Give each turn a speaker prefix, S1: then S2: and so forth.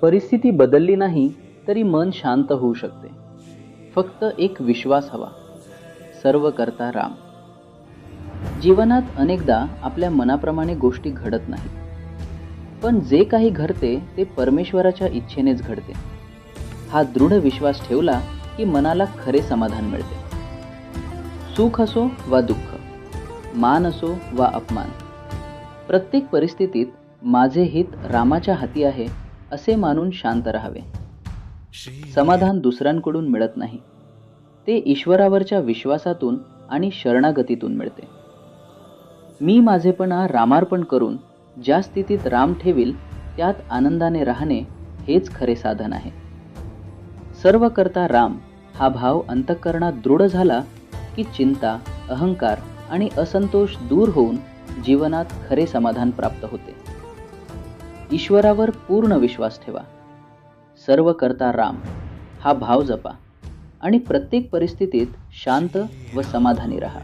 S1: परिस्थिती बदलली नाही तरी मन शांत होऊ शकते. फक्त एक विश्वास हवा. सर्व करता राम. जीवनात अनेकदा आपल्या मनाप्रमाणे गोष्टी घडत नाहीत. पण जे काही घडते ते परमेश्वराच्या इच्छेनेच घडते. हा दृढ विश्वास ठेवला की मनाला खरे समाधान मिळते. सुख असो वा दुःख, मान असो वा अपमान, प्रत्येक परिस्थितीत माझे हित रामाच्या हाती आहे असे मानून शांत राहावे. समाधान दुसऱ्यांकडून मिळत नाही, ते ईश्वरावरच्या विश्वासातून आणि शरणागतीतून मिळते. मी माझेपणा रामार्पण करून ज्या स्थितीत राम ठेवील त्यात आनंदाने राहणे हेच खरे साधन आहे. सर्व करता राम हा भाव अंतःकरणात दृढ झाला की चिंता, अहंकार आणि असंतोष दूर होऊन जीवनात खरे समाधान प्राप्त होते. ईश्वरावर पूर्ण विश्वास ठेवा. सर्व करता राम हा भाव जपा आणि प्रत्येक परिस्थितीत शांत व समाधानी राहा.